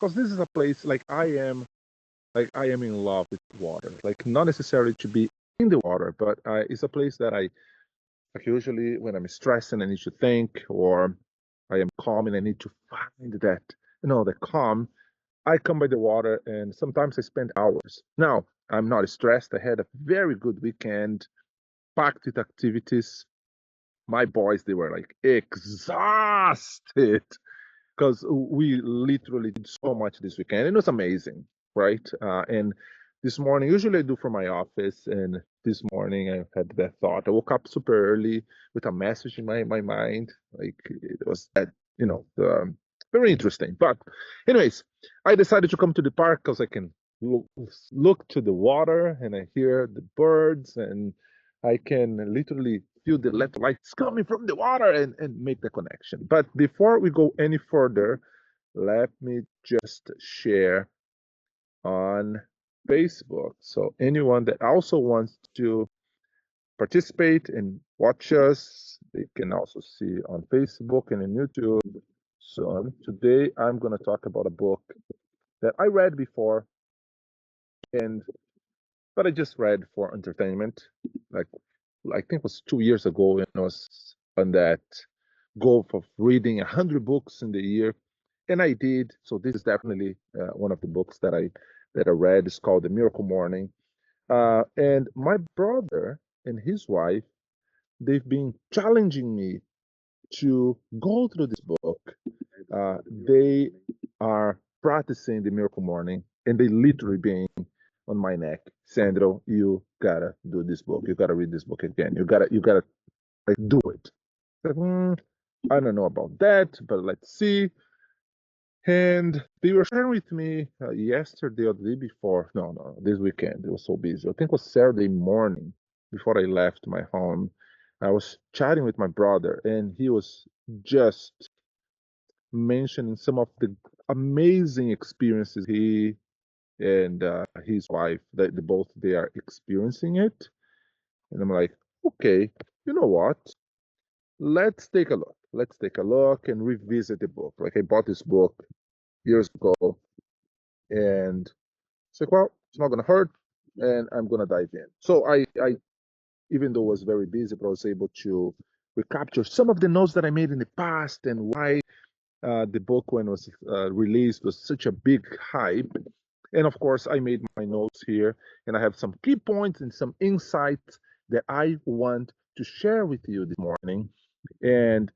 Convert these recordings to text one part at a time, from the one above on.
because this is a place like I am in love with water. Like not necessarily to be in the water, but it's a place that I like usually when I'm stressed and I need to think, or I am calm and I need to find that, the calm. I come by the water and sometimes I spend hours. Now, I'm not stressed. I had a very good weekend, packed with activities. My boys, they were like exhausted because we literally did so much this weekend. It was amazing, right? And this morning, usually I do from my office, and this morning I had that thought. I woke up super early with a message in my mind. Like it was that, very interesting. But, anyways, I decided to come to the park because I can look to the water and I hear the birds and I can literally feel the electrolytes coming from the water and make the connection. But before we go any further, let me just share on Facebook. So anyone that also wants to participate and watch us, they can also see on Facebook and on YouTube. So today I'm going to talk about a book that I read before and but I just read for entertainment. Like I think it was 2 years ago, and I was on that goal of reading 100 books in the year, and I did. So this is definitely one of the books that I read. It's called The Miracle Morning. And my brother and his wife, they've been challenging me to go through this book. They are practicing the Miracle Morning, and they literally being on my neck, Sandro, you gotta do this book. You gotta read this book again. You gotta like do it. Like, I don't know about that, but let's see. And they were sharing with me yesterday or the day before. No, this weekend. It was so busy. I think it was Saturday morning before I left my home. I was chatting with my brother, and he was just mentioning some of the amazing experiences he and his wife that both they are experiencing it. And I'm like, okay, you know what? Let's take a look. Let's take a look and revisit the book. Like I bought this book years ago, and it's like, well, it's not gonna hurt, and I'm gonna dive in. So I even though I was very busy, but I was able to recapture some of the notes that I made in the past and why the book when it was released was such a big hype. And of course, I made my notes here, and I have some key points and some insights that I want to share with you this morning. And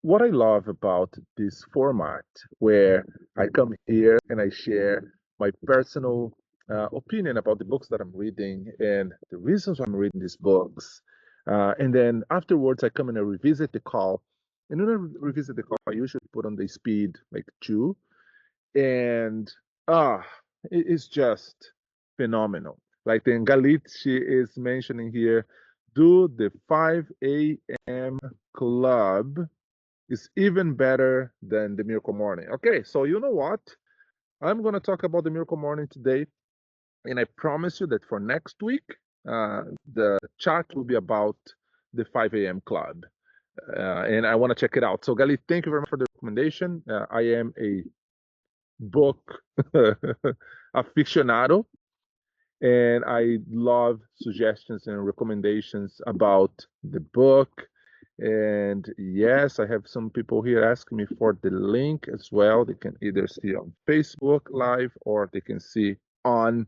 what I love about this format, where I come here and I share my personal opinion about the books that I'm reading and the reasons why I'm reading these books. And then afterwards, I come and I revisit the call. And when I revisit the call, I usually put on the speed like 2. And ah, it's just phenomenal. Like then Galit, she is mentioning here, do the 5 a.m. club is even better than the Miracle Morning. Okay, so you know what? I'm going to talk about the Miracle Morning today, and I promise you that for next week, the chat will be about the 5 a.m. club. And I want to check it out. So, Galit, thank you very much for the recommendation. I am a book aficionado, and I love suggestions and recommendations about the book. And yes, I have some people here asking me for the link as well. They can either see on Facebook Live or they can see on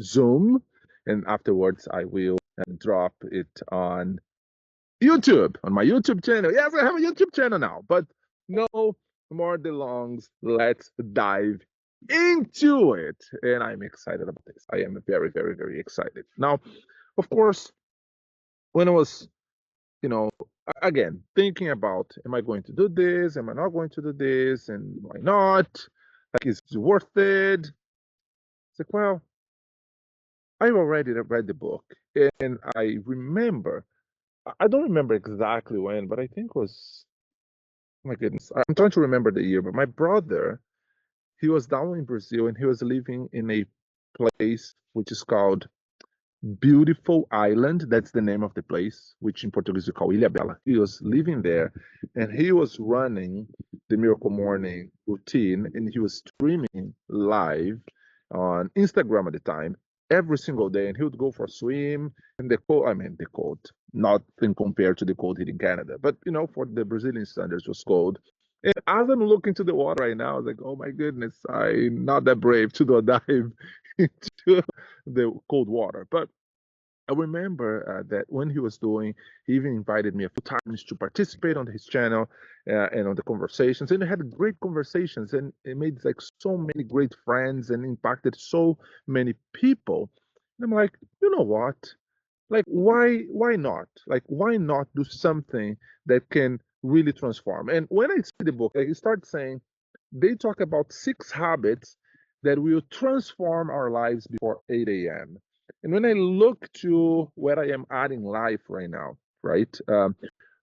Zoom. And afterwards, I will drop it on YouTube, on my YouTube channel. Yes, I have a YouTube channel now, but no more delongs. Let's dive into it. And I'm excited about this. I am very, very, very excited. Now, of course, when I was, you know, again, thinking about, am I going to do this? Am I not going to do this? And why not? Like, is it worth it? It's like, well, I've already read the book. And I remember, I don't remember exactly when, but I think it was, oh my goodness, I'm trying to remember the year, but my brother, he was down in Brazil and he was living in a place which is called beautiful island. That's the name of the place, which in Portuguese we call Ilha Bela. He was living there, and he was running the Miracle Morning routine, and he was streaming live on Instagram at the time every single day. And he would go for a swim in the cold. I mean, the cold, nothing compared to the cold here in Canada, but for the Brazilian standards, it was cold. And as I'm looking to the water right now, I was like, oh my goodness, I'm not that brave to do a dive into the cold water. But I remember that when he was doing, he even invited me a few times to participate on his channel and on the conversations. And I had great conversations, and it made like so many great friends and impacted so many people. And I'm like, you know what? Like, why not? Like, why not do something that can really transform? And when I see the book, I start saying they talk about 6 habits that will transform our lives before 8 a.m. And when I look to where I am at in life right now, right,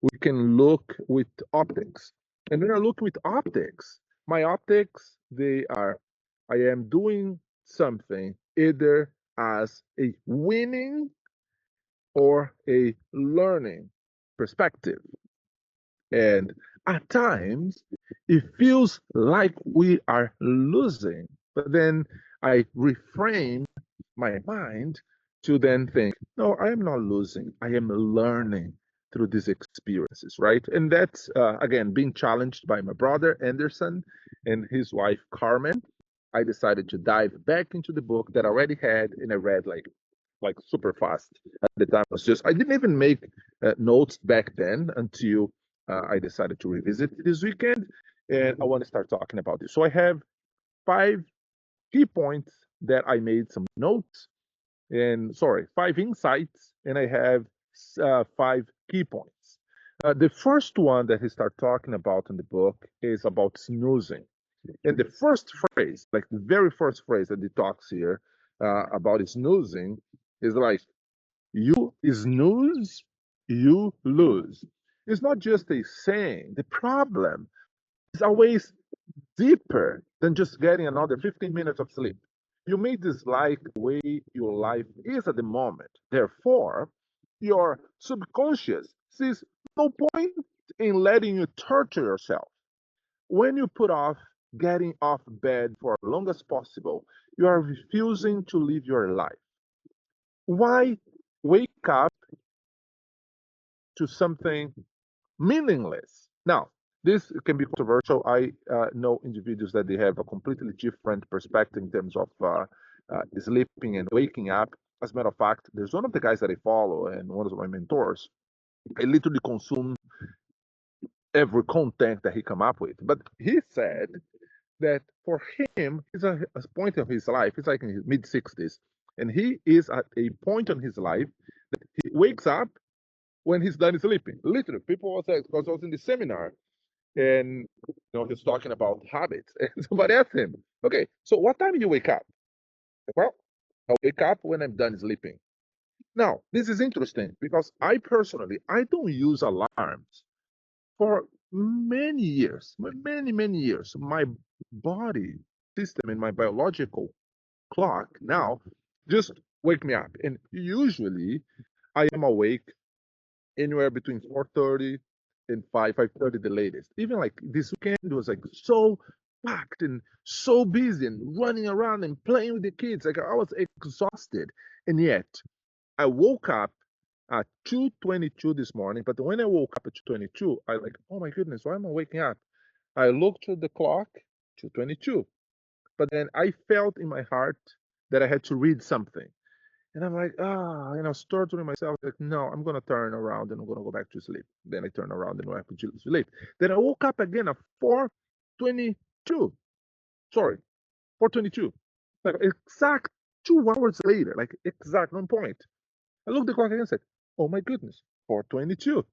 we can look with optics. And when I look with optics, my optics, they are, I am doing something either as a winning or a learning perspective. And at times, it feels like we are losing. But then I reframe my mind to then think, no, I am not losing. I am learning through these experiences, right? And that's, again, being challenged by my brother, Anderson, and his wife, Carmen. I decided to dive back into the book that I already had, and I read like super fast. At the time, it was just I didn't even make notes back then until I decided to revisit this weekend, and I want to start talking about this. So I have 5 key points that I made some notes, and sorry, 5 insights, and I have 5 key points. The first one that he started talking about in the book is about snoozing. And the first phrase, like the very first phrase that he talks here about snoozing, is like, you snooze, you lose. It's not just a saying. The problem is always deeper than just getting another 15 minutes of sleep. You may dislike the way your life is at the moment. Therefore, your subconscious sees no point in letting you torture yourself. When you put off getting off bed for as long as possible, you are refusing to live your life. Why wake up to something meaningless? Now, this can be controversial. I know individuals that they have a completely different perspective in terms of sleeping and waking up. As a matter of fact, there's one of the guys that I follow and one of my mentors. I literally consume every content that he come up with. But he said that for him, he's at a point of his life, he's like in his mid 60s, and he is at a point in his life that he wakes up when he's done sleeping. Literally, people will say, because I was in the seminar and he's talking about habits, and somebody asked him, okay, so what time do you wake up? Well, I wake up when I'm done sleeping. Now, this is interesting because I personally, I don't use alarms for many years, many years. My body system and my biological clock now just wake me up. And usually I am awake anywhere between 4:30 and 5:30 the latest. Even like this weekend was like so packed and so busy and running around and playing with the kids. Like I was exhausted. And yet I woke up at 2:22 this morning. But when I woke up at 2:22, I like, oh my goodness, why am I waking up? I looked at the clock, 2:22. But then I felt in my heart that I had to read something. And I'm like, and I was torturing myself, like, no, I'm gonna turn around and I'm gonna go back to sleep. Then I turn around and went back to sleep. Then I woke up again at 4:22. Sorry, 4:22. Like exact 2 hours later, like exact on point. I looked at the clock again and said, oh my goodness, 4:22.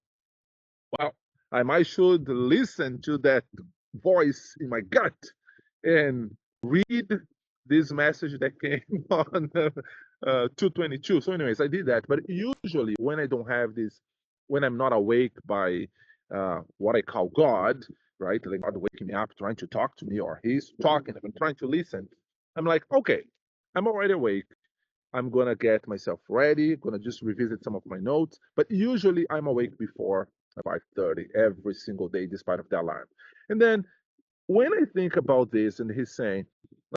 Well, I might should listen to that voice in my gut and read this message that came on 2:22. So, anyways, I did that. But usually, when I don't have this, when I'm not awake by what I call God, right? Like God waking me up, trying to talk to me, or He's talking, I'm trying to listen. I'm like, okay, I'm already awake. I'm gonna get myself ready, gonna just revisit some of my notes. But usually I'm awake before 5:30 every single day, despite of the alarm. And then when I think about this, and he's saying,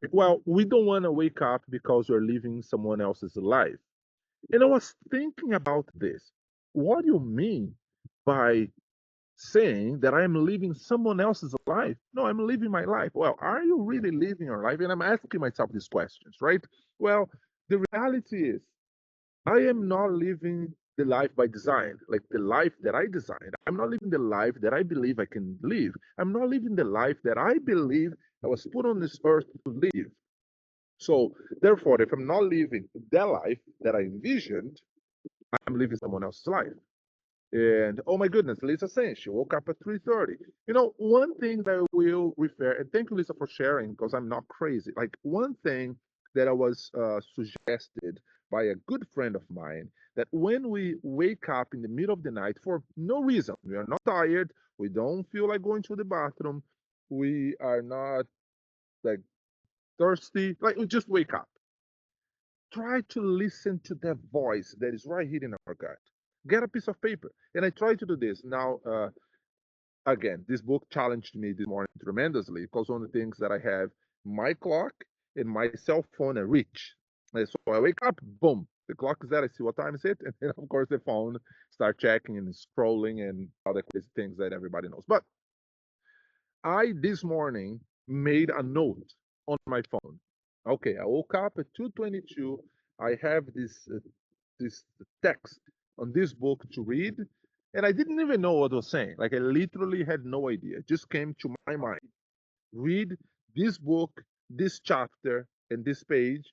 like, well, we don't want to wake up because we're living someone else's life. And I was thinking about this. What do you mean by saying that I'm living someone else's life? No, I'm living my life. Well, are you really living your life? And I'm asking myself these questions, right? Well, the reality is, I am not living the life by design, like the life that I designed. I'm not living the life that I believe I can live. I'm not living the life that I believe I was put on this earth to live. So, therefore, if I'm not living the life that I envisioned, I'm living someone else's life. And oh my goodness, Lisa saying she woke up at 3:30. One thing that I will refer, and thank you, Lisa, for sharing, because I'm not crazy. Like one thing that I was suggested by a good friend of mine, that when we wake up in the middle of the night for no reason, we are not tired, we don't feel like going to the bathroom, we are not like thirsty, like we just wake up. Try to listen to that voice that is right here in our gut. Get a piece of paper. And I try to do this. Now, again, this book challenged me this morning tremendously because one of the things that I have my clock and my cell phone are reach. And so I wake up, boom, the clock is there. I see what time is it, and then of course the phone start checking and scrolling and other crazy things that everybody knows. But I this morning made a note on my phone. Okay, I woke up at 2:22. I have this text on this book to read, and I didn't even know what it was saying. Like I literally had no idea. It just came to my mind. Read this book, this chapter, and this page.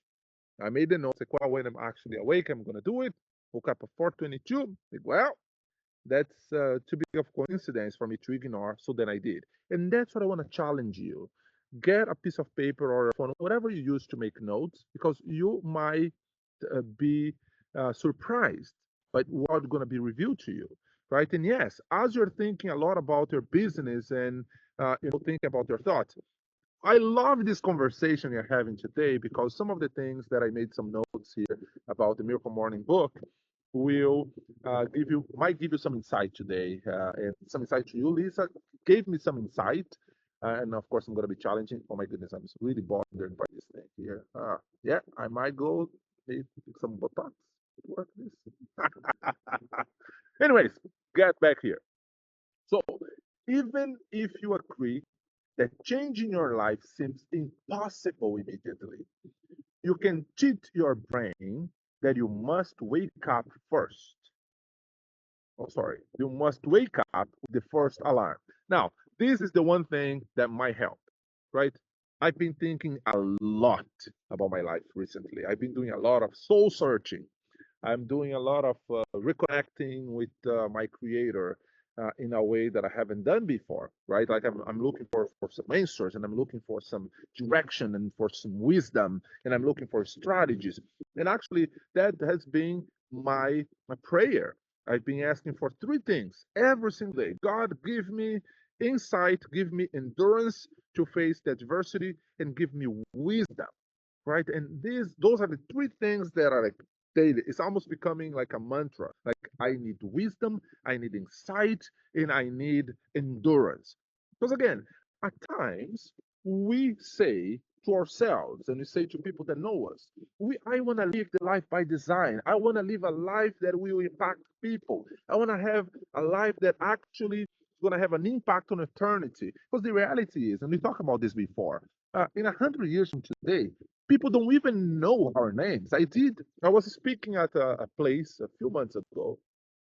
I made the notes. Like, well, when I'm actually awake, I'm gonna do it. Woke up at 4:22. Like, well, that's too big of coincidence for me to ignore. So then I did, and that's what I want to challenge you. Get a piece of paper or a phone, whatever you use to make notes, because you might be surprised by what's going to be revealed to you, right? And yes, as you're thinking a lot about your business and thinking about your thoughts, I love this conversation you're having today because some of the things that I made some notes here about the Miracle Morning book will might give you some insight today, and some insight to you. Lisa gave me some insight, and of course I'm going to be challenging. Oh my goodness, I'm really bothered by this thing here. Yeah, I might go maybe pick some Botox to work this. Anyways, get back here. So even if you agree that changing your life seems impossible immediately, you can cheat your brain that you must wake up first. Oh, sorry. You must wake up with the first alarm. Now, this is the one thing that might help, right? I've been thinking a lot about my life recently. I've been doing a lot of soul searching. I'm doing a lot of reconnecting with my creator in a way that I haven't done before, right? Like I'm looking for some answers, and I'm looking for some direction and for some wisdom, and I'm looking for strategies. And actually, that has been my prayer. I've been asking for three things every single day. God, give me insight, give me endurance to face the adversity, and give me wisdom, right? And those are the three things that are like daily. It's almost becoming like a mantra. Like I need wisdom, I need insight, and I need endurance. Because again, at times we say to ourselves and we say to people that know us, I want to live the life by design. I want to live a life that will impact people. I want to have a life that actually is going to have an impact on eternity. Because the reality is, and we talked about this before, in 100 years from today, people don't even know our names. I was speaking at a place a few months ago,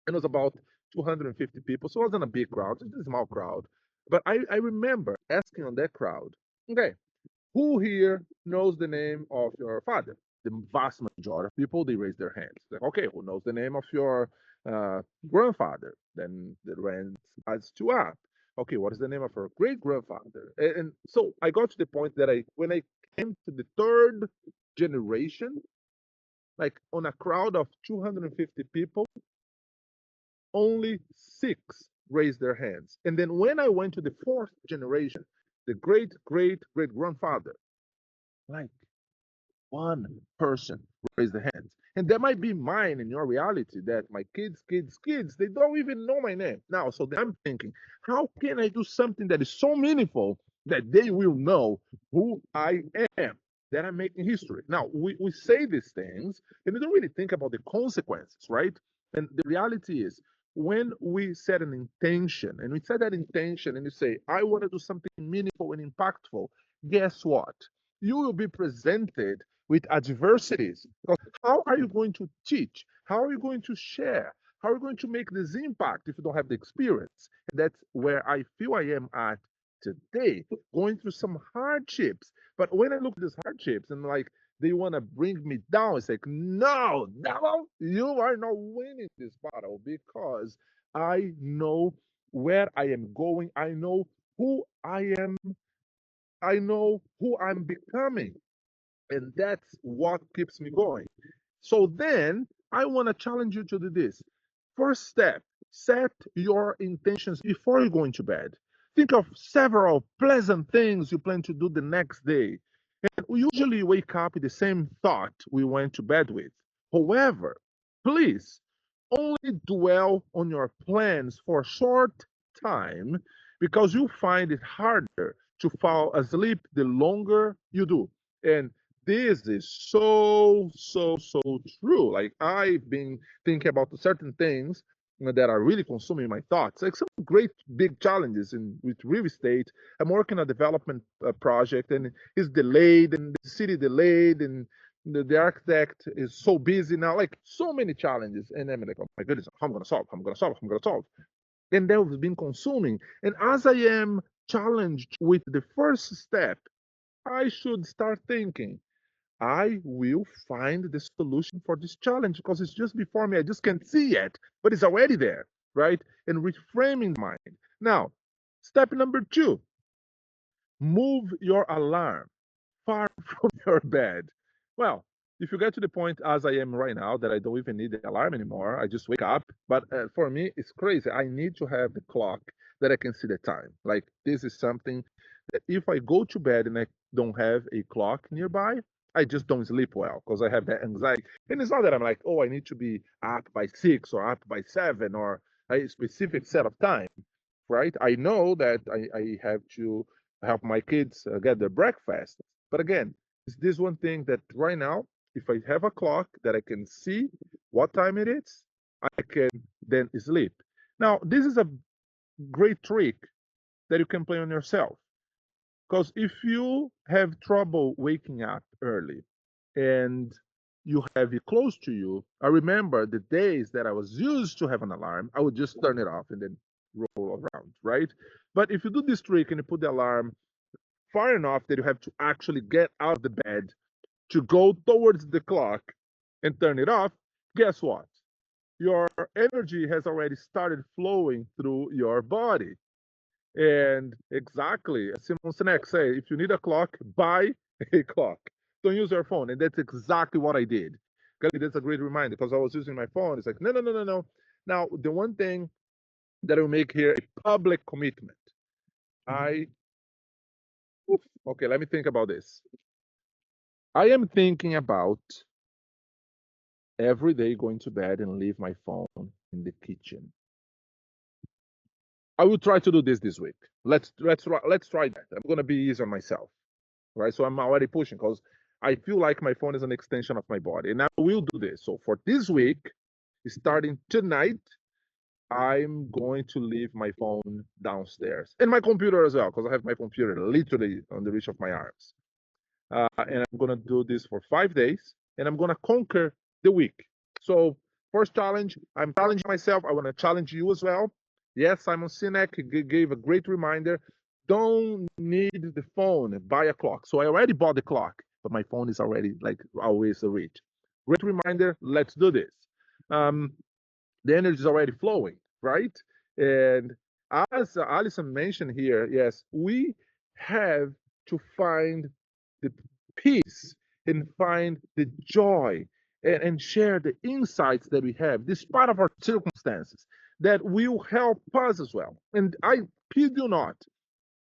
and it was about 250 people. So it wasn't a big crowd, just a small crowd. But I remember asking on that crowd, okay, who here knows the name of your father? The vast majority of people, they raise their hands. Like, okay, who knows the name of your uh, grandfather? Then the rent adds two up. Okay, what is the name of her great grandfather? And so I got to the point that when I came to the third generation, like on a crowd of 250 people, only six raised their hands. And then when I went to the fourth generation, the great great great grandfather, like one person raise the hand. And that might be mine in your reality, that my kids, they don't even know my name. Now, so then I'm thinking, how can I do something that is so meaningful that they will know who I am, that I'm making history? Now, we say these things and we don't really think about the consequences, right? And the reality is, when we set an intention and we set that intention and you say, I want to do something meaningful and impactful, guess what? You will be presented with adversities. Because how are you going to teach? How are you going to share? How are you going to make this impact if you don't have the experience? And that's where I feel I am at today, going through some hardships. But when I look at these hardships and like they want to bring me down, it's like, no, devil, you are not winning this battle because I know where I am going. I know who I am. I know who I'm becoming. And that's what keeps me going. So then I want to challenge you to do this. First step, set your intentions before you go into bed. Think of several pleasant things you plan to do the next day. And we usually wake up with the same thought we went to bed with. However, please only dwell on your plans for a short time because you find it harder to fall asleep the longer you do. And this is so true. Like I've been thinking about certain things that are really consuming my thoughts. Like some great big challenges in with real estate. I'm working on a development project and it's delayed and the city delayed and the architect is so busy now, like so many challenges. And I'm like, oh my goodness, how am I going to solve? How am I going to solve? How am I going to solve? And that has been consuming. And as I am challenged with the first step, I should start thinking, I will find the solution for this challenge because it's just before me. I just can't see it, but it's already there, right? And reframing the mind. Now, step number two, move your alarm far from your bed. Well, if you get to the point as I am right now that I don't even need the alarm anymore, I just wake up. But for me, it's crazy. I need to have the clock that I can see the time. Like this is something that if I go to bed and I don't have a clock nearby, I just don't sleep well because I have that anxiety. And it's not that I'm like, oh, I need to be up by 6 or up by 7 or a specific set of time, right? I know that I have to help my kids get their breakfast. But again, it's this one thing that right now, if I have a clock that I can see what time it is, I can then sleep. Now, this is a great trick that you can play on yourself. Because if you have trouble waking up early and you have it close to you, I remember the days that I was used to have an alarm, I would just turn it off and then roll around, right? But if you do this trick and you put the alarm far enough that you have to actually get out of the bed to go towards the clock and turn it off, guess what? Your energy has already started flowing through your body. And exactly, as Simon Sinek say, if you need a clock, buy a clock. Don't use your phone. And that's exactly what I did. That's a great reminder because I was using my phone. It's like, no, no, no, no, no. Now, the one thing that I will make here a public commitment. I, okay, let me think about this. I am thinking about every day going to bed and leave my phone in the kitchen. I will try to do this week. Let's try that. I'm gonna be easy on myself, right? So I'm already pushing because I feel like my phone is an extension of my body, and I will do this. So for this week, starting tonight, I'm going to leave my phone downstairs and my computer as well because I have my computer literally on the reach of my arms. And I'm gonna do this for 5 days, and I'm gonna conquer the week. So first challenge, I'm challenging myself. I want to challenge you as well. Yes, Simon Sinek gave a great reminder. Don't need the phone, buy a clock. So I already bought the clock, but my phone is already like always a reach. Great reminder. Let's do this. Um, the energy is already flowing, right? And as Alison mentioned here, yes, we have to find the peace and find the joy and share the insights that we have, despite of our circumstances, that will help us as well. And I kid you not,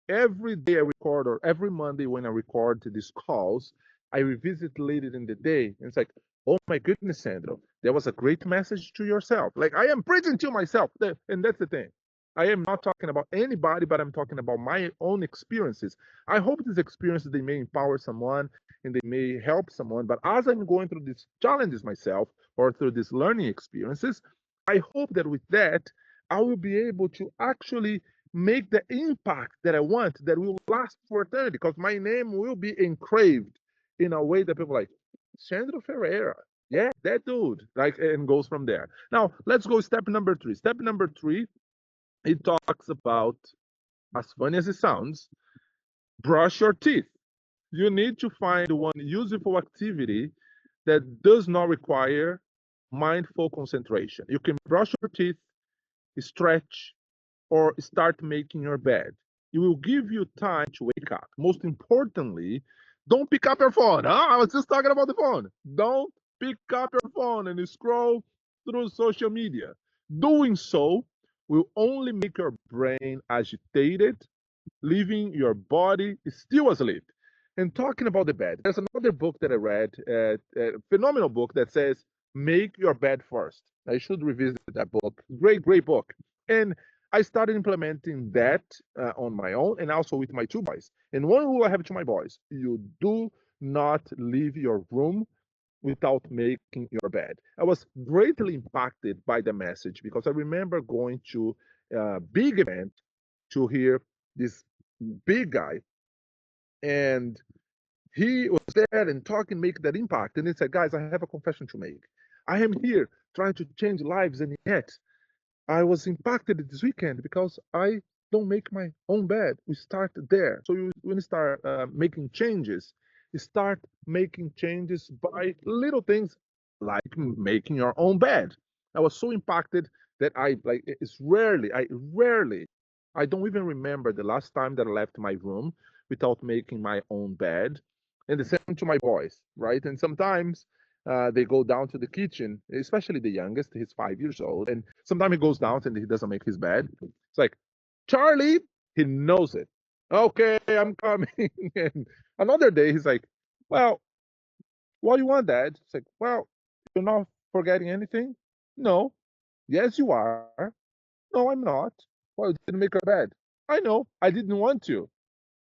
every day I record or every Monday when I record these calls, I revisit later in the day, and it's like, oh my goodness, Sandro, there was a great message to yourself. Like I am preaching to myself, and that's the thing. I am not talking about anybody, but I'm talking about my own experiences. I hope these experiences they may empower someone and they may help someone. But as I'm going through these challenges myself or through these learning experiences, I hope that with that I will be able to actually make the impact that I want that will last for eternity because my name will be engraved in a way that people are like Sandro Ferreira. Yeah, that dude. Like and goes from there. Now let's go step number three. Step number three, it talks about, as funny as it sounds, brush your teeth. You need to find one useful activity that does not require mindful concentration. You can brush your teeth, stretch, or start making your bed. It will give you time to wake up. Most importantly, don't pick up your phone. Huh? I was just talking about the phone. Don't pick up your phone and scroll through social media. Doing so will only make your brain agitated, leaving your body still asleep. And talking about the bed, there's another book that I read, a phenomenal book that says, Make Your Bed First. I should revisit that book. Great, great book. And I started implementing that on my own and also with my two boys. And one rule I have to my boys, you do not leave your room without making your bed. I was greatly impacted by the message because I remember going to a big event to hear this big guy, and he was there and talking, make that impact. And he said, "Guys, I have a confession to make. I am here trying to change lives, and yet I was impacted this weekend because I don't make my own bed. We start there. So when you start making changes, you start making changes by little things like making your own bed. I was so impacted that I like I don't even remember the last time that I left my room without making my own bed. And the same to my boys, right? And sometimes they go down to the kitchen, especially the youngest. He's 5 years old, and sometimes he goes down and he doesn't make his bed. It's like, Charlie, he knows it. Okay, I'm coming. And another day, he's like, well, what do you want, Dad? It's like, well, you're not forgetting anything? No. Yes, you are. No, I'm not. Well, you didn't make her bed. I know. I didn't want to.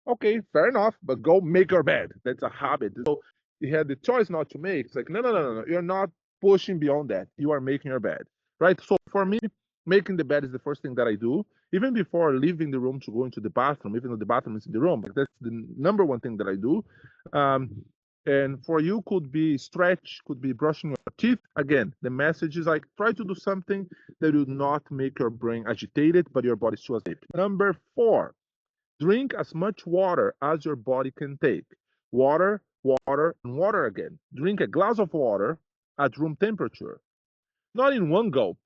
Okay, fair enough, but go make your bed. That's a habit. So he had the choice not to make. It's like, no, no, no, no, no. You're not pushing beyond that. You are making your bed, right? So for me, making the bed is the first thing that I do, even before leaving the room to go into the bathroom, even though the bathroom is in the room. But that's the number one thing that I do. Um, and for you, could be stretch, could be brushing your teeth. Again, the message is like try to do something that will not make your brain agitated, but your body still asleep. Number four, drink as much water as your body can take. Water, water, and water again. Drink a glass of water at room temperature. Not in one gulp,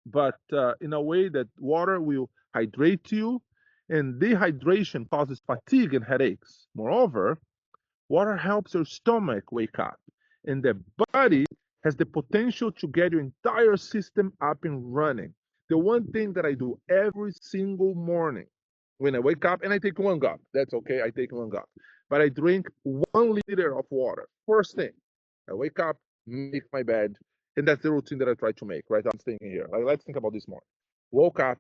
but in a way that water will hydrate you, and dehydration causes fatigue and headaches. Moreover, water helps your stomach wake up, and the body has the potential to get your entire system up and running. The one thing that I do every single morning when I wake up, and I take one cup, that's okay, I take one cup, but I drink 1 liter of water. First thing, I wake up, make my bed, and that's the routine that I try to make, right? I'm staying here. Like, let's think about this morning. Woke up,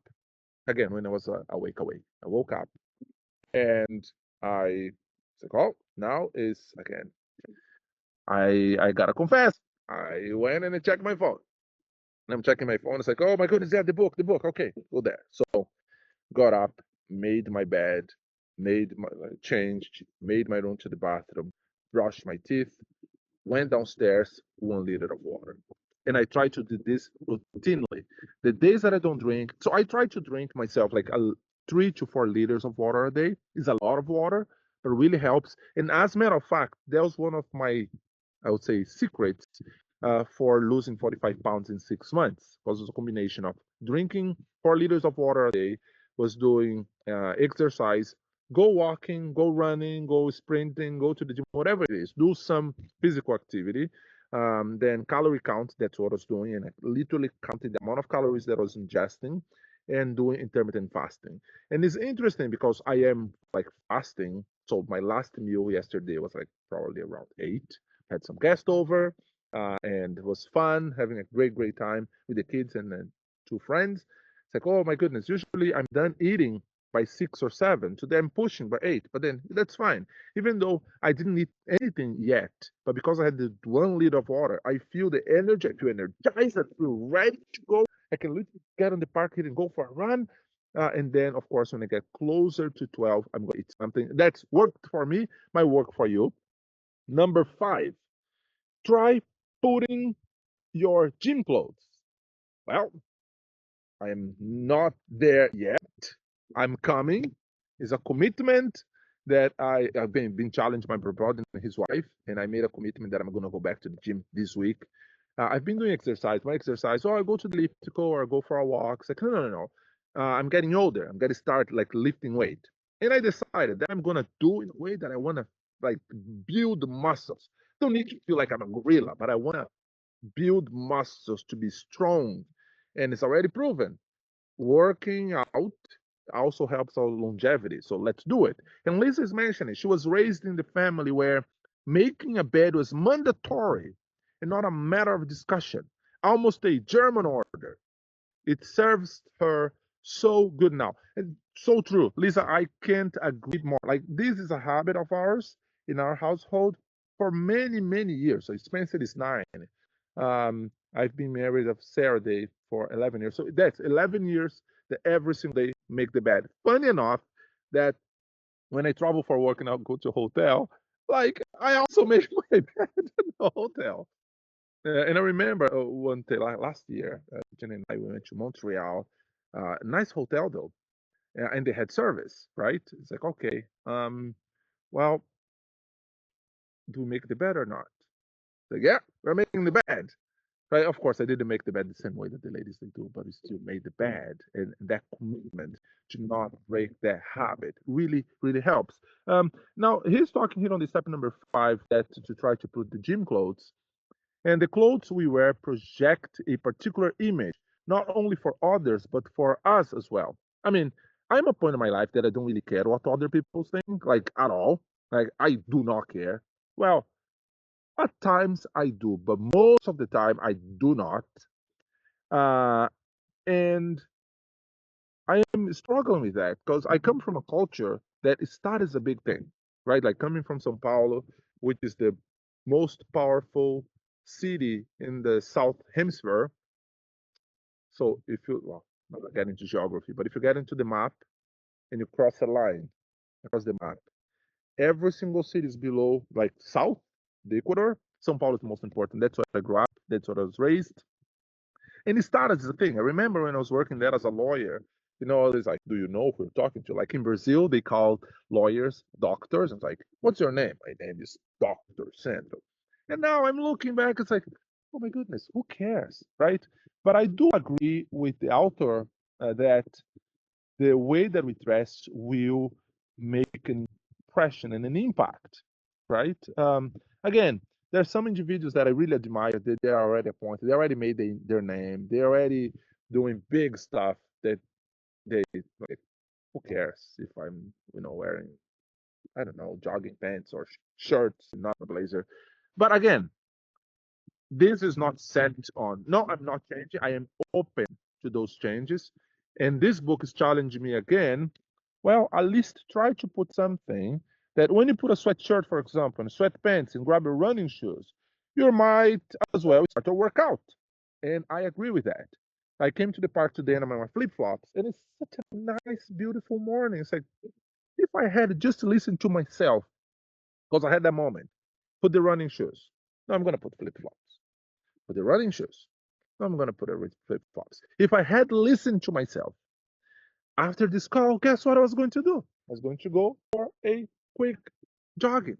again, when I was awake. I woke up and I said, oh, now is again. I gotta confess. I went and I checked my phone. And I'm checking my phone. It's like, oh my goodness, yeah, the book, the book. Okay, go there. So got up, made my bed, changed, made my room to the bathroom, brushed my teeth, went downstairs, 1 liter of water. And I try to do this routinely. The days that I don't drink, so I try to drink myself like 3 to 4 liters of water a day. Is a lot of water, but really helps. And as a matter of fact, that was one of my, I would say, secrets for losing 45 pounds in 6 months. Because it was a combination of drinking 4 liters of water a day, was doing exercise, go walking, go running, go sprinting, go to the gym, whatever it is, do some physical activity. Then calorie count, that's what I was doing. And I literally counted the amount of calories that I was ingesting and doing intermittent fasting. And it's interesting because I am like fasting So my last meal yesterday was like probably around 8. Had some guests over, and it was fun, having a great time with the kids and then two friends. It's like, oh my goodness, usually I'm done eating by 6 or 7. Today I'm pushing by 8, but then that's fine. Even though I didn't eat anything yet, but because I had the 1 liter of water, I feel the energy, I feel energized, I feel ready to go. I can literally get on the park here and go for a run. And then, of course, when I get closer to 12, I'm going to eat something. That's worked for me, my work for you. Number 5, try putting your gym clothes. Well, I am not there yet. I'm coming. It's a commitment that I've been challenged by my brother and his wife, and I made a commitment that I'm going to go back to the gym this week. I've been doing exercise. My exercise, I go to the elliptical or I go for a walk. It's like, no. I'm getting older. I'm going to start like lifting weight. And I decided that I'm going to do in a way that I want to like build muscles. Don't need to feel like I'm a gorilla, but I want to build muscles to be strong. And it's already proven working out also helps our longevity. So let's do it. And Lisa is mentioning she was raised in the family where making a bed was mandatory and not a matter of discussion, almost a German order. It serves her so good now. And so true. Lisa, I can't agree more. Like, this is a habit of ours in our household for many years. So Spencer is 9. I've been married of Saturday for 11 years. So that's 11 years that every single day make the bed. Funny enough that when I travel for work and I'll go to a hotel, like I also make my bed in the hotel. And I remember one day, like last year, Jen and I we went to Montreal. Nice hotel though, and they had service, right? It's like, okay, well, do we make the bed or not? Like, yeah, we're making the bed. Right, of course, I didn't make the bed the same way that the ladies they do, but we still made the bed, and that commitment to not break that habit really helps. Now he's talking here on the step number 5 that to try to put the gym clothes, and the clothes we wear project a particular image, not only for others but for us as well. I mean, I'm a point in my life that I don't really care what other people think, like at all. Like I do not care. Well, at times I do, but most of the time I do not. Uh, and I am struggling with that because I come from a culture that started as a big thing, right? Like coming from São Paulo, which is the most powerful city in the South Hemisphere. So if you, well, I'm not getting into geography, but if you get into the map and you cross a line across the map, every single city is below, like south, the equator. São Paulo is the most important. That's where I grew up. That's where I was raised. And it started as a thing. I remember when I was working there as a lawyer, it's like, do you know who you're talking to? Like in Brazil, they call lawyers doctors. It's like, what's your name? My name is Dr. Sandro. And now I'm looking back, it's like, oh my goodness, who cares, right? But I do agree with the author that the way that we dress will make an impression and an impact, right? Again, there are some individuals that I really admire. They're already appointed. They already made their name. They're already doing big stuff. That they like, who cares if I'm wearing, I don't know, jogging pants or shirts, not a blazer. But again, this is not set on. No, I'm not changing. I am open to those changes. And this book is challenging me again. Well, at least try to put something that when you put a sweatshirt, for example, and sweatpants and grab your running shoes, you might as well start to work out. And I agree with that. I came to the park today and I'm in my flip flops, and it's such a nice, beautiful morning. It's like if I had just listened to myself, because I had that moment, put the running shoes. No, I'm going to put flip flops. Put the running shoes. No, I'm going to put a flip flops. If I had listened to myself after this call, guess what I was going to do? I was going to go for a quick jogging.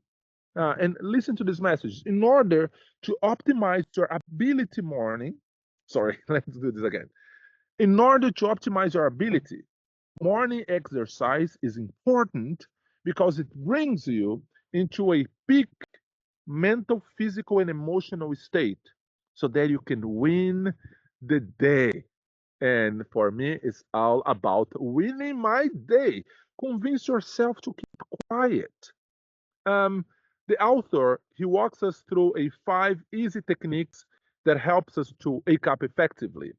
And listen to this message. In order to optimize your ability morning, sorry, let's do this again. In order to optimize your ability, morning exercise is important because it brings you into a peak mental, physical, and emotional state so that you can win the day. And for me, it's all about winning my day. Convince yourself to keep quiet. Um, the author, he walks us through a 5 easy techniques that helps us to wake up effectively.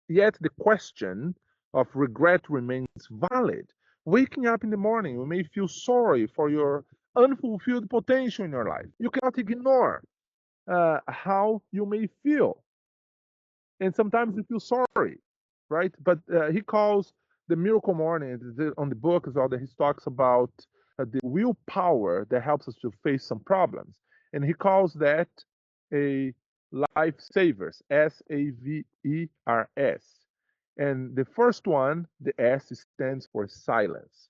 Yet the question of regret remains valid. Waking up in the morning, you may feel sorry for your unfulfilled potential in your life. You cannot ignore how you may feel, and sometimes you feel sorry, right? But he calls the miracle morning on the book as well that he talks about the willpower that helps us to face some problems, and he calls that a lifesavers, SAVERS. And the first one, the S, stands for silence.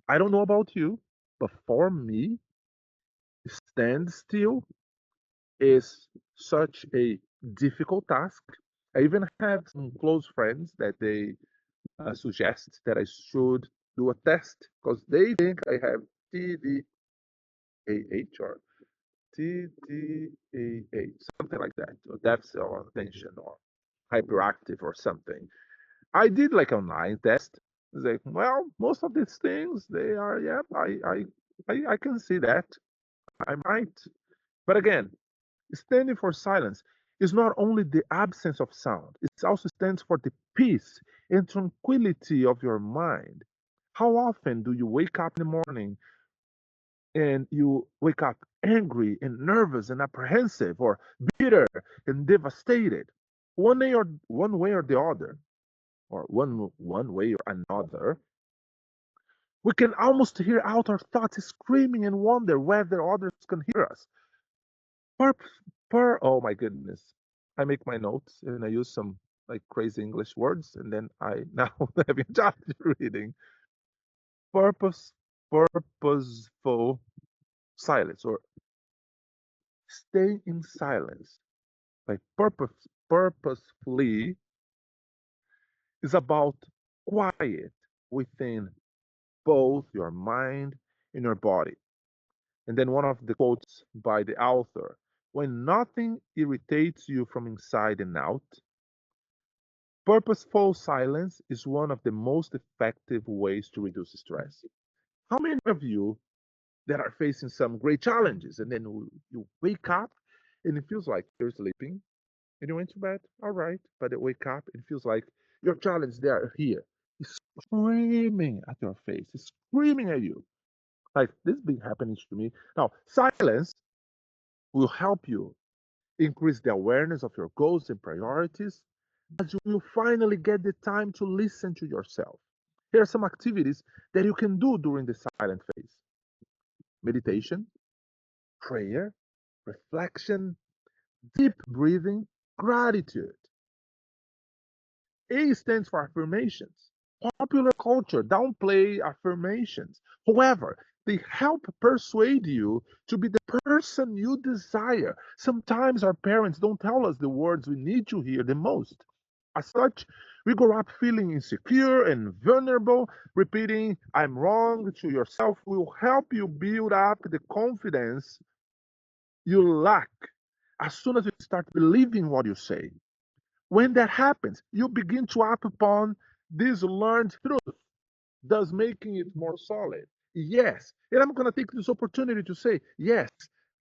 I don't know about you, but for me, stand still is such a difficult task. I even have some close friends that they suggest that I should do a test because they think I have TDAH or TDAH, something like that, or deficit or attention or hyperactive or something. I did like an online test. It's like, well, most of these things they are, yeah, I can see that. I might. But again, standing for silence is not only the absence of sound, it also stands for the peace and tranquility of your mind. How often do you wake up in the morning and you wake up angry and nervous and apprehensive or bitter and devastated? One way or the other, or one way or another, we can almost hear out our thoughts screaming and wonder whether others can hear us. Per, oh my goodness. I make my notes and I use some like crazy English words and then I now have a challenge reading. Purpose, purposeful silence or stay in silence. Like purposefully is about quiet within both your mind and your body. And then one of the quotes by the author, when nothing irritates you from inside and out, purposeful silence is one of the most effective ways to reduce stress. How many of you that are facing some great challenges and then you wake up and it feels like you're sleeping and you went to bed, all right, but you wake up, it feels like your challenge they are here. It's screaming at your face, it's screaming at you. Like this been happening to me. Now, silence will help you increase the awareness of your goals and priorities as you will finally get the time to listen to yourself. Here are some activities that you can do during the silent phase: meditation, prayer, reflection, deep breathing, gratitude. A stands for affirmations. Popular culture downplay affirmations. However, they help persuade you to be the person you desire. Sometimes our parents don't tell us the words we need to hear the most. As such, we grow up feeling insecure and vulnerable. Repeating, I'm wrong to yourself will help you build up the confidence you lack as soon as you start believing what you say. When that happens, you begin to act upon this learned truth, thus making it more solid. Yes, and I'm going to take this opportunity to say, yes,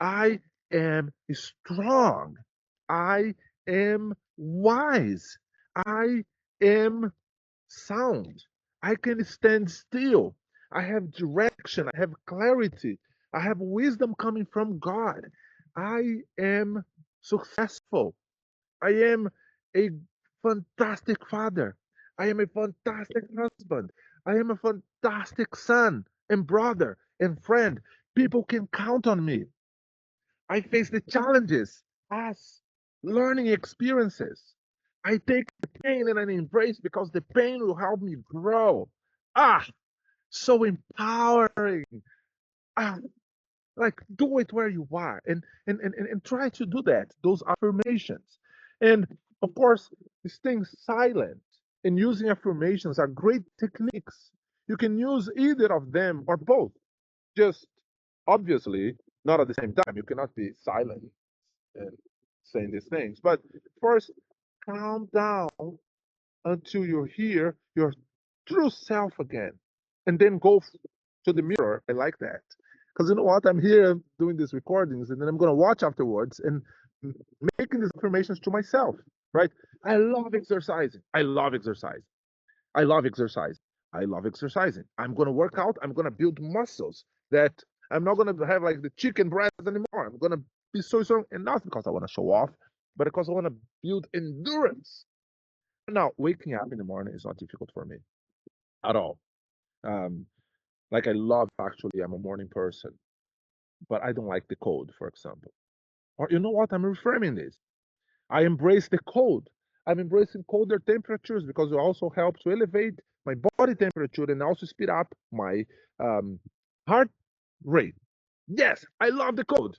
I am strong. I am wise. I am sound. I can stand still. I have direction. I have clarity. I have wisdom coming from God. I am successful. I am a fantastic father. I am a fantastic husband. I am a fantastic son and brother and friend. People can count on me. I face the challenges as learning experiences. I take the pain and I embrace because the pain will help me grow. Ah, so empowering. Ah, like do it where you are and try to do that, those affirmations. And of course, staying silent and using affirmations are great techniques. You can use either of them or both. Just obviously not at the same time. You cannot be silent and saying these things. But first, calm down until you hear your true self again, and then go to the mirror. I like that. Because you know what? I'm here doing these recordings, and then I'm going to watch afterwards and making these affirmations to myself, right? I love exercising. I love exercising. I love exercising. I love exercising. I'm going to work out. I'm going to build muscles that I'm not going to have like the chicken breast anymore. I'm going to be so strong, and not because I want to show off, but because I want to build endurance. Now, waking up in the morning is not difficult for me at all. Um, like I love actually, I'm a morning person, but I don't like the cold, for example. Or you know what? I'm reframing this. I embrace the cold. I'm embracing colder temperatures because it also helps to elevate my body temperature and also speed up my um, heart rate. Yes, I love the cold.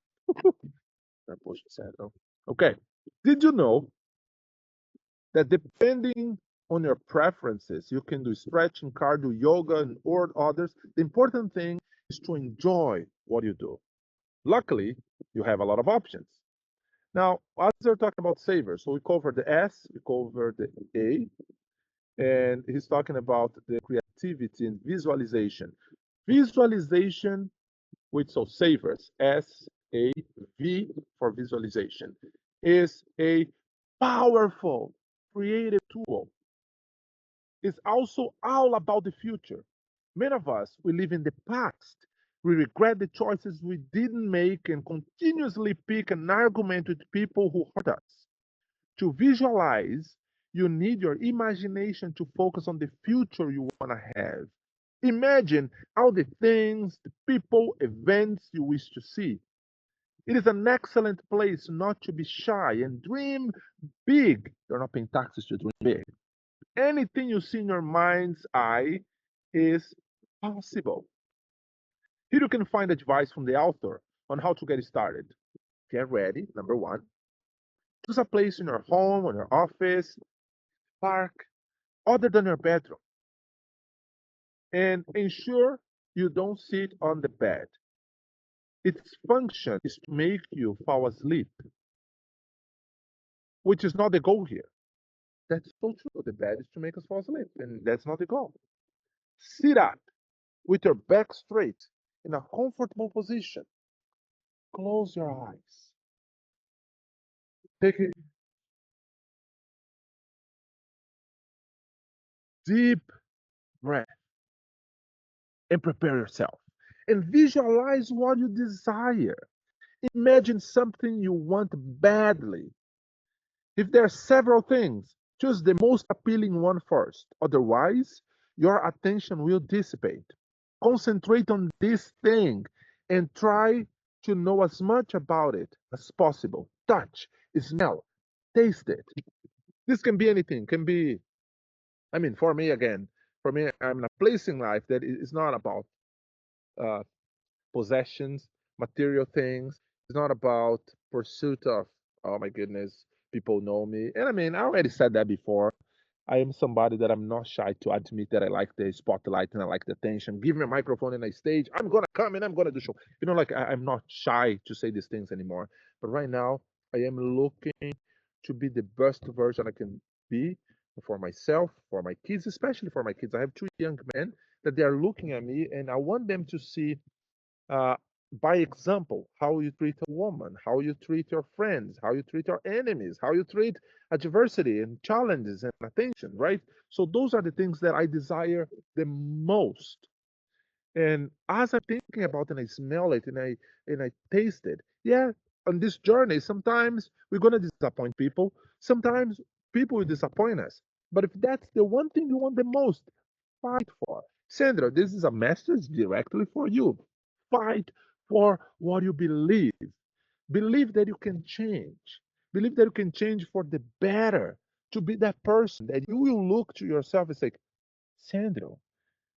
That push said, oh. Okay. Did you know that depending on your preferences, you can do stretching, cardio, yoga, and or others? The important thing is to enjoy what you do. Luckily, you have a lot of options. Now, as we're talking about savers, so we covered the S, we covered the A, and he's talking about the creativity and visualization. Visualization, which so savers, S A V for visualization, is a powerful creative tool. It's also all about the future. Many of us, we live in the past. We regret the choices we didn't make and continuously pick an argument with people who hurt us. To visualize, you need your imagination to focus on the future you want to have. Imagine all the things, the people, events you wish to see. It is an excellent place not to be shy and dream big. You're not paying taxes to dream big. Anything you see in your mind's eye is possible. Here you can find advice from the author on how to get started. Get ready, number one. Choose a place in your home, or your office, park, other than your bedroom, and ensure you don't sit on the bed. Its function is to make you fall asleep, which is not the goal here. That's so true. The bed is to make us fall asleep, and that's not the goal. Sit up with your back straight in a comfortable position. Close your eyes. Take a deep breath and prepare yourself. And visualize what you desire. Imagine something you want badly. If there are several things, choose the most appealing one first. Otherwise, your attention will dissipate. Concentrate on this thing and try to know as much about it as possible. Touch, smell, taste it. This can be anything. Can be, I mean, for me again, for me, I'm in a place in life that is not about uh, possessions, material things. It's not about pursuit of, oh my goodness, people know me. And I mean, I already said that before. I am somebody that I'm not shy to admit that I like the spotlight and I like the attention. Give me a microphone and a stage. I'm gonna come and I'm gonna do show. You know, like I'm not shy to say these things anymore. But right now, I am looking to be the best version I can be for myself, for my kids, especially for my kids. I have two young men that they are looking at me, and I want them to see uh, by example how you treat a woman, how you treat your friends, how you treat your enemies, how you treat adversity and challenges and attention, right? So those are the things that I desire the most. And as I'm thinking about it and I smell it and I taste it, yeah, on this journey, sometimes we're gonna disappoint people. Sometimes people will disappoint us. But if that's the one thing you want the most, fight for. Sandra, this is a message directly for you. Fight for what you believe. Believe that you can change. Believe that you can change for the better. To be that person that you will look to yourself and say, Sandro,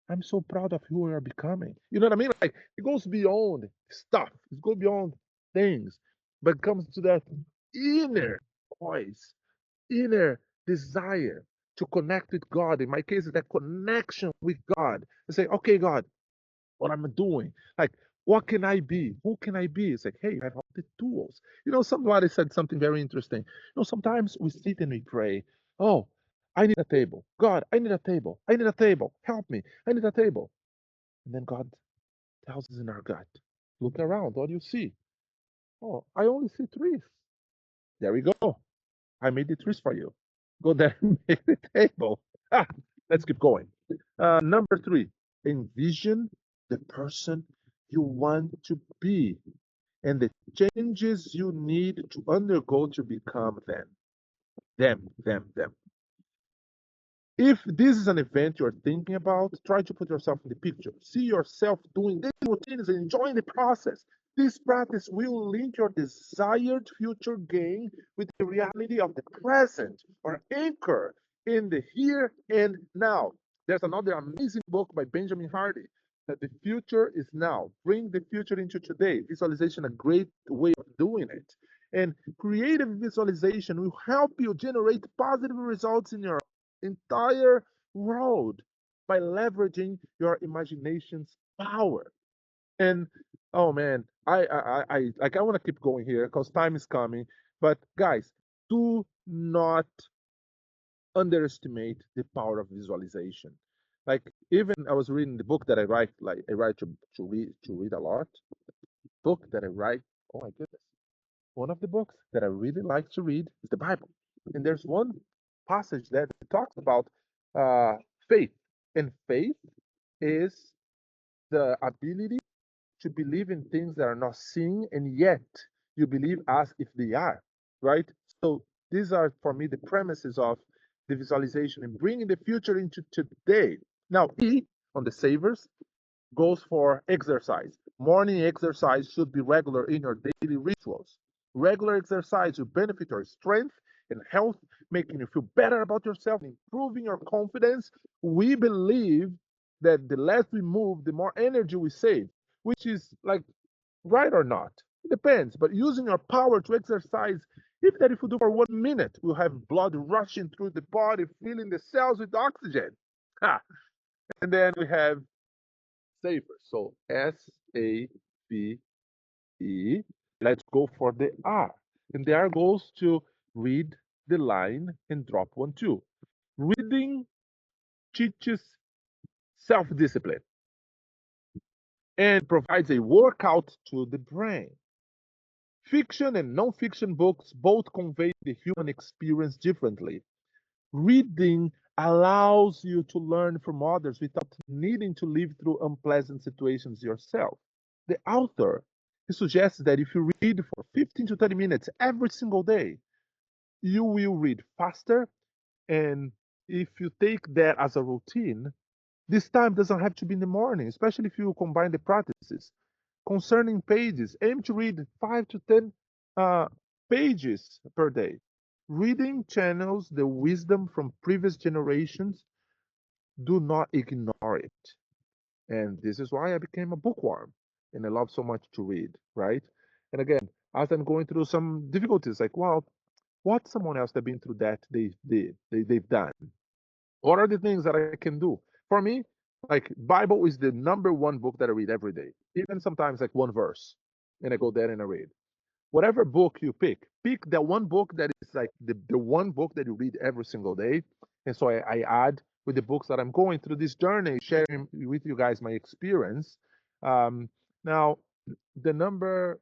I'm so proud of who you are becoming. You know what I mean? Like it goes beyond stuff. It goes beyond things, but it comes to that inner voice, inner desire to connect with God. In my case, that connection with God. And say, okay, God, what am I doing? Like, what can I be? Who can I be? It's like, hey, I have all the tools. You know, somebody said something very interesting. You know, sometimes we sit and we pray, oh, I need a table. God, I need a table. I need a table. Help me. I need a table. And then God tells us in our gut. Look around. What do you see? Oh, I only see trees. There we go. I made the trees for you. Go there and make the table. Ah, let's keep going. Number three, envision the person you want to be and the changes you need to undergo to become them. Them. If this is an event you're thinking about, try to put yourself in the picture. See yourself doing these routines and enjoying the process. This practice will link your desired future gain with the reality of the present or anchor in the here and now. There's another amazing book by Benjamin Hardy that the future is now. Bring the future into today. Visualization, a great way of doing it. And creative visualization will help you generate positive results in your entire world by leveraging your imagination's power. And oh man, I want to keep going here because time is coming. But guys, do not underestimate the power of visualization. Like even I was reading the book that I write, like I write to read a lot. Book that I write. Oh my goodness. One of the books that I really like to read is the Bible. And there's one passage that talks about uh, faith. And faith is the ability to believe in things that are not seen, and yet you believe as if they are, right? So these are, for me, the premises of the visualization and bringing the future into today. Now, E on the savers goes for exercise. Morning exercise should be regular in your daily rituals. Regular exercise will benefit your strength and health, making you feel better about yourself, improving your confidence. We believe that the less we move, the more energy we save, which is like right or not. It depends, but using your power to exercise, if we do for 1 minute, we'll have blood rushing through the body, filling the cells with oxygen. Ha. And then we have saver. So SAVE. Let's go for the R. And the R goes to read the line and drop one, two. Reading teaches self discipline and provides a workout to the brain. Fiction and non fiction books both convey the human experience differently. Reading allows you to learn from others without needing to live through unpleasant situations yourself. The author he suggests that if you read for 15 to 30 minutes every single day, you will read faster. And if you take that as a routine, this time doesn't have to be in the morning, especially if you combine the practices. Concerning pages, aim to read 5 to 10 uh, pages per day. Reading channels the wisdom from previous generations. Do not ignore it. And this is why I became a bookworm and I love so much to read, right? And again, as I'm going through some difficulties, like, well, what's someone else that been through that they've done? What are the things that I can do? For me, like Bible is the number one book that I read every day, even sometimes like one verse, and I go there and I read. Whatever book you pick the one book that is like the one book that you read every single day. And so I add with the books that I'm going through this journey, sharing with you guys my experience. Um, Now, the number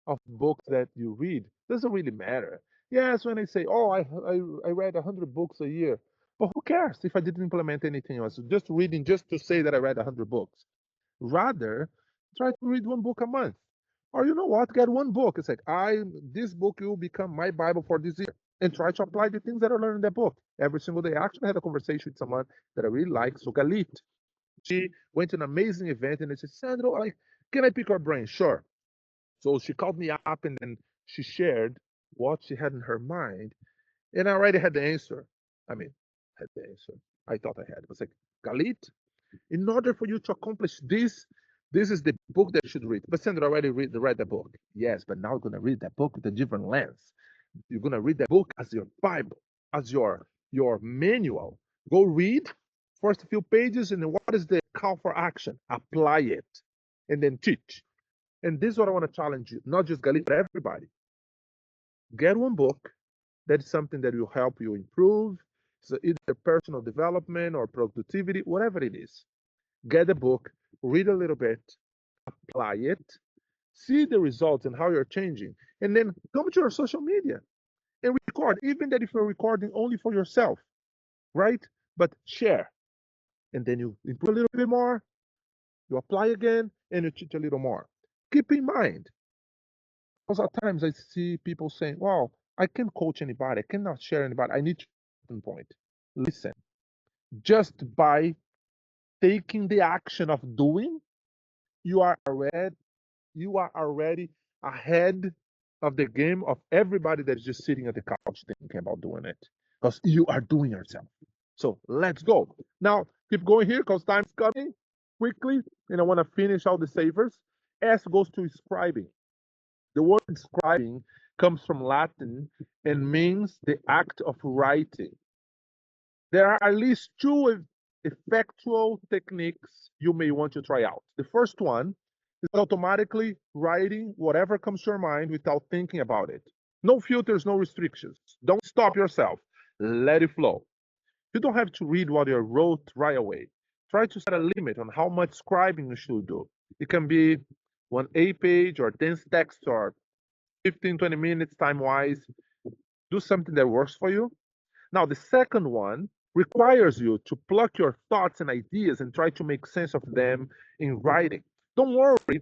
of books that you read doesn't really matter. Yes, when I say, oh, I read 100 books a year, but who cares if I didn't implement anything else? Just reading just to say that I read 100 books. Rather, try to read one book a month. Or you know what? Get one book. It's like this book will become my Bible for this year. And try to apply the things that I learned in that book every single day. I actually had a conversation with someone that I really like, so Galit. She went to an amazing event and I said, Sandro, like, can I pick her brain? Sure. So she called me up and then she shared what she had in her mind. And I already had the answer. I mean, had the answer. I thought I had. It was like, Galit, in order for you to accomplish this, this is the book that you should read. But Sandra already read the book. Yes, but now you're going to read that book with a different lens. You're going to read that book as your Bible, as your manual. Go read first few pages, and then what is the call for action? Apply it, and then teach. And this is what I want to challenge you, not just Galit, but everybody. Get one book that is something that will help you improve. So either personal development or productivity, whatever it is. Get a book, read a little bit, apply it, see the results and how you're changing, and then come to your social media and record, even that if you're recording only for yourself, right? But share, and then you improve a little bit more, you apply again, and you teach a little more. Keep in mind, because at times I see people saying, well, I can't coach anybody, I cannot share anybody, I need to point. Listen, just by taking the action of doing, you are already you are already ahead of the game of everybody that is just sitting at the couch thinking about doing it, because you are doing yourself. So let's go. Now, keep going here because time's coming quickly, and I want to finish all the savers. S goes to scribing. The word scribing comes from Latin and means the act of writing. There are at least two effectual techniques you may want to try out. The first one is automatically writing whatever comes to your mind without thinking about it. No filters, no restrictions. Don't stop yourself. Let it flow. You don't have to read what you wrote right away. Try to set a limit on how much scribing you should do. It can be one A page or dense text or 15, 20 minutes time wise. Do something that works for you. Now, the second one requires you to pluck your thoughts and ideas and try to make sense of them in writing. Don't worry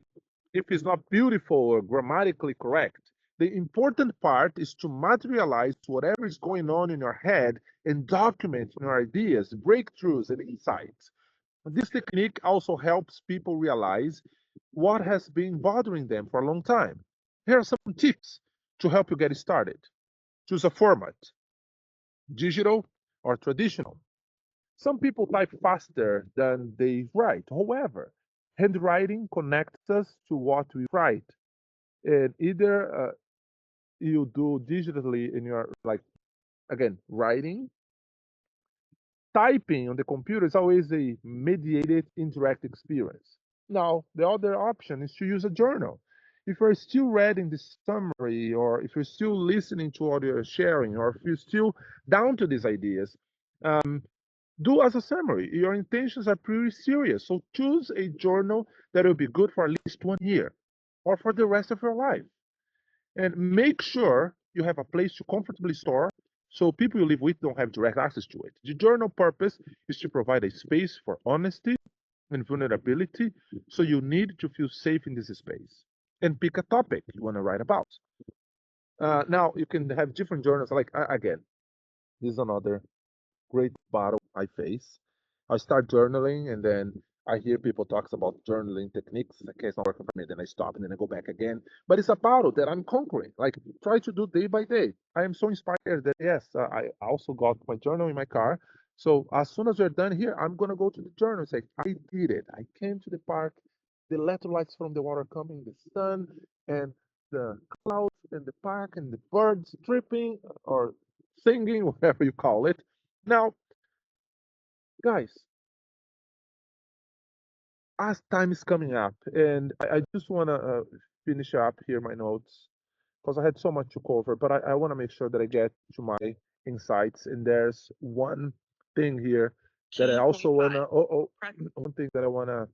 if it's not beautiful or grammatically correct. The important part is to materialize whatever is going on in your head and document your ideas, breakthroughs, and insights. This technique also helps people realize what has been bothering them for a long time. Here are some tips to help you get started. Choose a format, digital or traditional. Some people type faster than they write. However, handwriting connects us to what we write. And either you do digitally in your, like, again, writing, typing on the computer is always a mediated interact experience. Now, the other option is to use a journal. If you're still reading the summary, or if you're still listening to what you're sharing, or if you're still down to these ideas, um, do as a summary. Your intentions are pretty serious. So choose a journal that will be good for at least 1 year or for the rest of your life. And make sure you have a place to comfortably store so people you live with don't have direct access to it. The journal purpose is to provide a space for honesty and vulnerability. So you need to feel safe in this space. And pick a topic you want to write about. Now, you can have different journals. Like, again, this is another great battle I face. I start journaling and then I hear people talk about journaling techniques. Okay, it's not working for me. Then I stop and then I go back again. But it's a battle that I'm conquering. Like, try to do day by day. I am so inspired that, yes, I also got my journal in my car. So as soon as we're done here, I'm going to go to the journal and say, I did it. I came to the park. The electrolytes from the water coming, the sun, and the clouds, and the park, and the birds tripping or singing, whatever you call it. Now, guys, as time is coming up, and I just want to finish up here my notes because I had so much to cover, but I want to make sure that I get to my insights. And there's one thing here that I also want to, one thing that I want to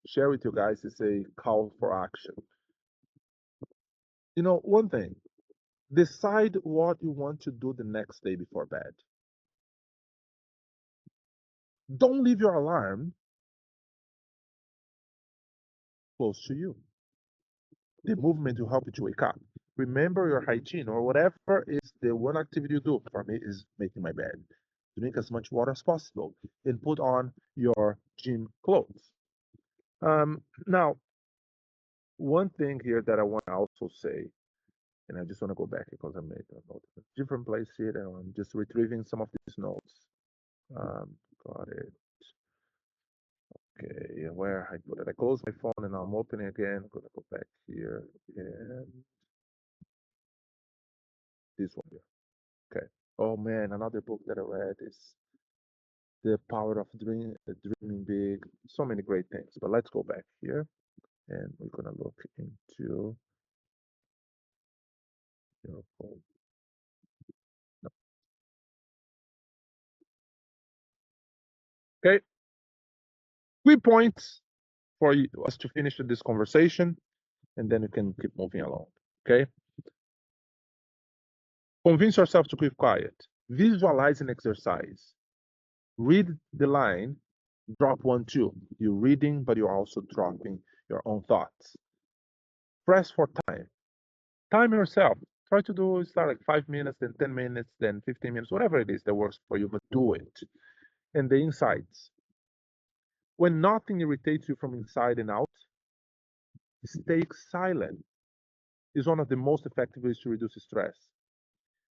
share with you guys is a call for action. You know, one thing, decide what you want to do the next day before bed. Don't leave your alarm close to you. The movement will help you to wake up. Remember your hygiene or whatever is the one activity you do. For me, is making my bed. Drink as much water as possible and put on your gym clothes. Now, one thing here that I want to also say, and I just want to go back because I made a note of a different place here, and I'm just retrieving some of these notes. Got it. Okay, where I put it. I closed my phone and I'm opening again. I'm gonna go back here and this one here. Okay. Oh man, another book that I read is The Power of Dreaming Big. So many great things. But let's go back here and we're gonna look into your phone. No. Okay. 3 points for us to finish this conversation, and then you can keep moving along. Okay? Convince yourself to keep quiet. Visualize an exercise. Read the line, drop one, two. You're reading, but you're also dropping your own thoughts. Press for time. Time yourself. Try to start like 5 minutes, then 10 minutes, then 15 minutes, whatever it is that works for you, but do it. And the insights. When nothing irritates you from inside and out, stay silent is one of the most effective ways to reduce stress.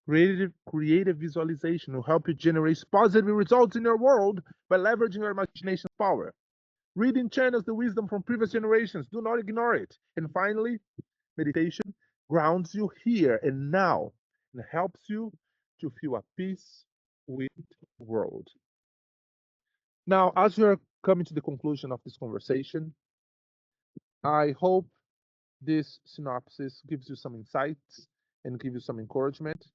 Creative visualization will help you generate positive results in your world by leveraging your imagination's power. Reading channels the wisdom from previous generations. Do not ignore it. And finally, meditation grounds you here and now and helps you to feel at peace with the world. Now, as we are coming to the conclusion of this conversation, I hope this synopsis gives you some insights and give you some encouragement.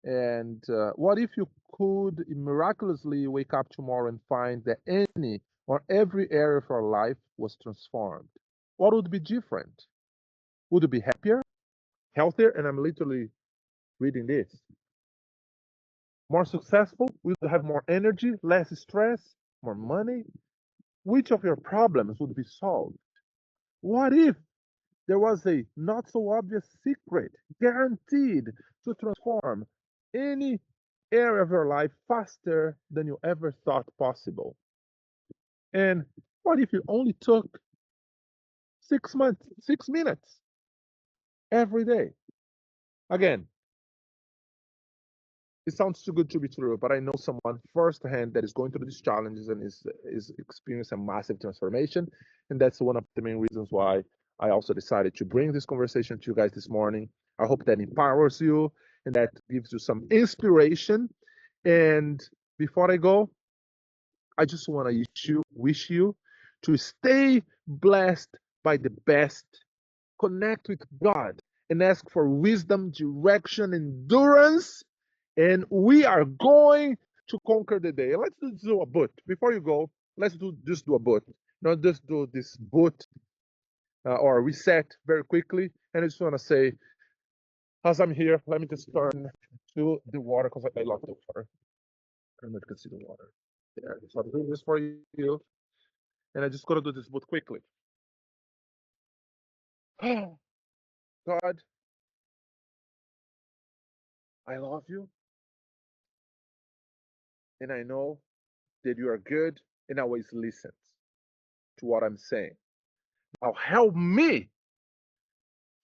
And what if you could miraculously wake up tomorrow and find that any or every area of your life was transformed? What would be different? Would you be happier, healthier? And I'm literally reading this. More successful? Would you have more energy, less stress, more money? Which of your problems would be solved? What if there was a not so obvious secret guaranteed to transform any area of your life faster than you ever thought possible? And what if you only took 6 months, 6 minutes every day? Again, it sounds too good to be true, but I know someone firsthand that is going through these challenges and is experiencing a massive transformation. And that's one of the main reasons why I also decided to bring this conversation to you guys this morning. I hope that empowers you and that gives you some inspiration. And before I go, I just want to wish you to stay blessed by the best, connect with God, and ask for wisdom, direction, endurance. And we are going to conquer the day. Let's do a boot. Before you go, let's just do a boot. Not just do this boot or reset very quickly. And I just want to say, as I'm here, let me just turn to the water because I love the water. I don't know if you can see the water there. So I'm doing this for you. And I just got to do this boot quickly. God, I love you. And I know that you are good and always listens to what I'm saying. Now help me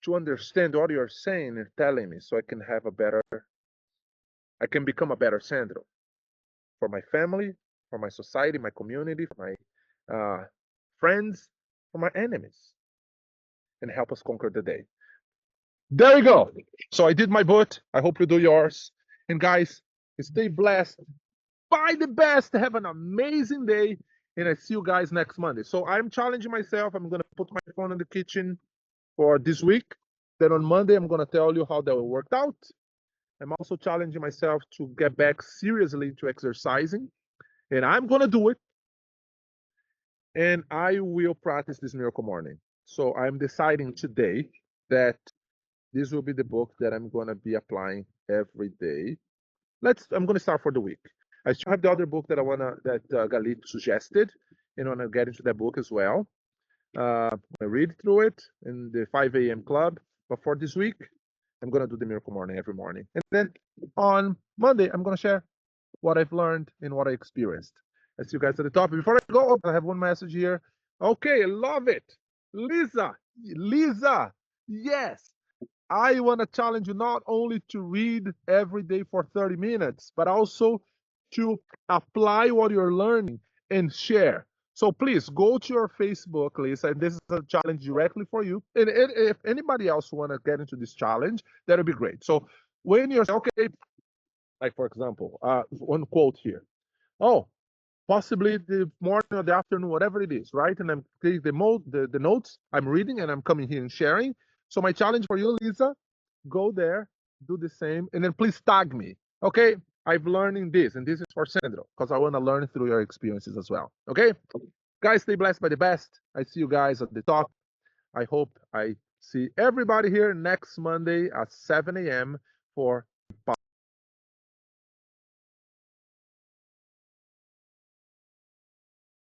to understand what you're saying and telling me so I can become a better Sandro for my family, for my society, my community, for my friends, for my enemies, and help us conquer the day. There you go. So I did my boot. I hope you do yours. And guys, stay blessed. Buy the best. Have an amazing day. And I see you guys next Monday. So I'm challenging myself. I'm going to put my phone in the kitchen for this week. Then on Monday, I'm going to tell you how that worked out. I'm also challenging myself to get back seriously to exercising. And I'm going to do it. And I will practice this miracle morning. So I'm deciding today that this will be the book that I'm going to be applying every day. I'm going to start for the week. I still have the other book that Galit suggested, and I want to get into that book as well. I read through it in the 5 a.m. club. But for this week, I'm going to do the miracle morning every morning. And then on Monday, I'm going to share what I've learned and what I experienced. I see you guys at the top. Before I go, I have one message here. Okay, love it. Lisa, yes. I want to challenge you not only to read every day for 30 minutes, but also to apply what you're learning and share. So please go to your Facebook, Lisa, and this is a challenge directly for you. And if anybody else want to get into this challenge, that would be great. So when you're okay, like for example, one quote here. Oh, possibly the morning or the afternoon, whatever it is, right? And I'm taking the notes I'm reading and I'm coming here and sharing. So my challenge for you, Lisa, go there, do the same, and then please tag me. Okay, I've learning this, and this is for Sandro, because I want to learn through your experiences as well. Okay, Guys, stay blessed by the best. I see you guys at the top. I hope I see everybody here next Monday at 7 a.m. for